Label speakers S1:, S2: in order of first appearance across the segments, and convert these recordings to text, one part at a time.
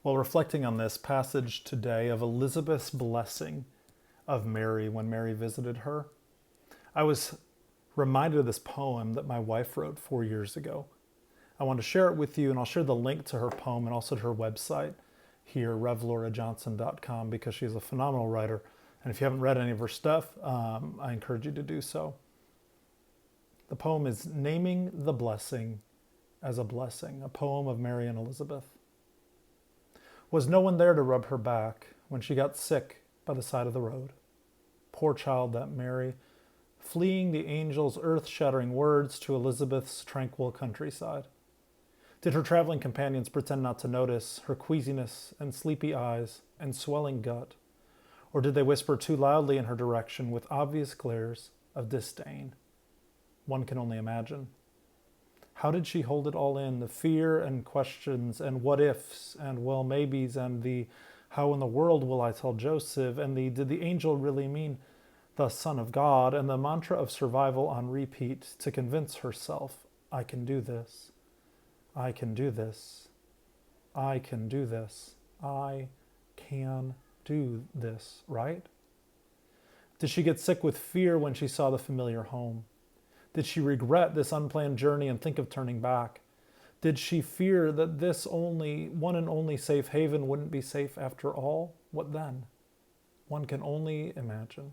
S1: While reflecting on this passage today of Elizabeth's blessing of Mary when Mary visited her, I was reminded of this poem that my wife wrote 4 years ago. I want to share it with you, and I'll share the link to her poem and also to her website here, revlaurajohnson.com, because she's a phenomenal writer. And if you haven't read any of her stuff, I encourage you to do so. The poem is Naming the Blessing as a Blessing, a poem of Mary and Elizabeth. Was no one there to rub her back when she got sick by the side of the road? Poor child, that Mary, fleeing the angel's earth-shattering words to Elizabeth's tranquil countryside. Did her traveling companions pretend not to notice her queasiness and sleepy eyes and swelling gut? Or did they whisper too loudly in her direction with obvious glares of disdain? One can only imagine. How did she hold it all in, the fear and questions and what ifs and well maybes and the how in the world will I tell Joseph and the did the angel really mean the Son of God, and the mantra of survival on repeat to convince herself, I can do this, I can do this, I can do this, I can do this, right? Did she get sick with fear when she saw the familiar home? Did she regret this unplanned journey and think of turning back? Did she fear that this only one and only safe haven wouldn't be safe after all? What then? One can only imagine.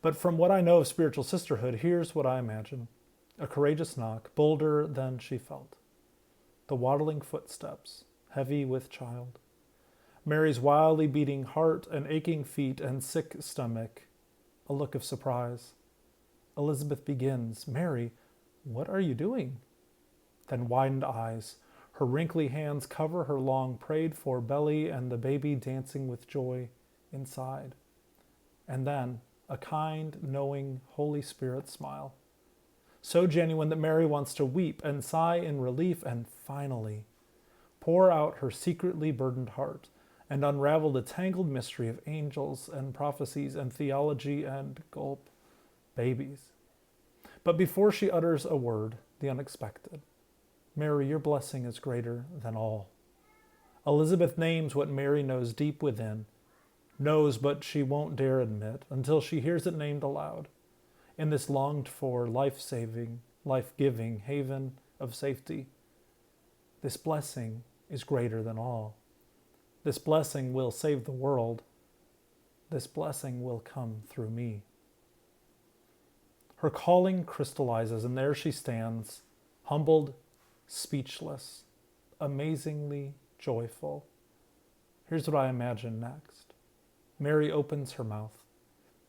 S1: But from what I know of spiritual sisterhood, here's what I imagine. A courageous knock, bolder than she felt. The waddling footsteps, heavy with child. Mary's wildly beating heart and aching feet and sick stomach. A look of surprise. Elizabeth begins, Mary, what are you doing? Then widened eyes. Her wrinkly hands cover her long prayed-for belly and the baby dancing with joy inside. And then a kind, knowing, Holy Spirit smile. So genuine that Mary wants to weep and sigh in relief and finally pour out her secretly burdened heart and unravel the tangled mystery of angels and prophecies and theology and gulp, babies. But before she utters a word, the unexpected. Mary, your blessing is greater than all. Elizabeth names what Mary knows deep within, knows but she won't dare admit until she hears it named aloud. In this longed-for, life-saving, life-giving haven of safety, this blessing is greater than all. This blessing will save the world. This blessing will come through me. Her calling crystallizes, and there she stands, humbled, speechless, amazingly joyful. Here's what I imagine next. Mary opens her mouth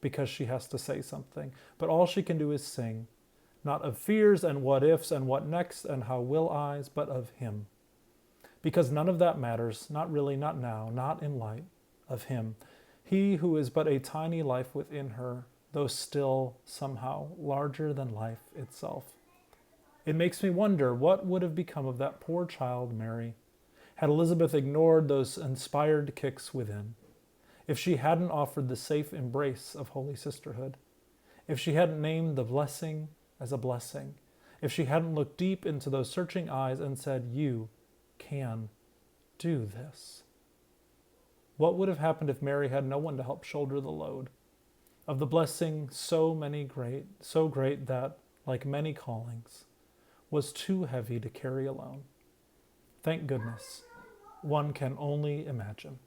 S1: because she has to say something, but all she can do is sing, not of fears and what ifs and what next and how will I's, but of him. Because none of that matters, not really, not now, not in light of him. He who is but a tiny life within her, though still somehow larger than life itself. It makes me wonder what would have become of that poor child, Mary, had Elizabeth ignored those inspired kicks within. If she hadn't offered the safe embrace of holy sisterhood, if she hadn't named the blessing as a blessing, if she hadn't looked deep into those searching eyes and said, you can do this. What would have happened if Mary had no one to help shoulder the load of the blessing so great that, like many callings, was too heavy to carry alone? Thank goodness, one can only imagine.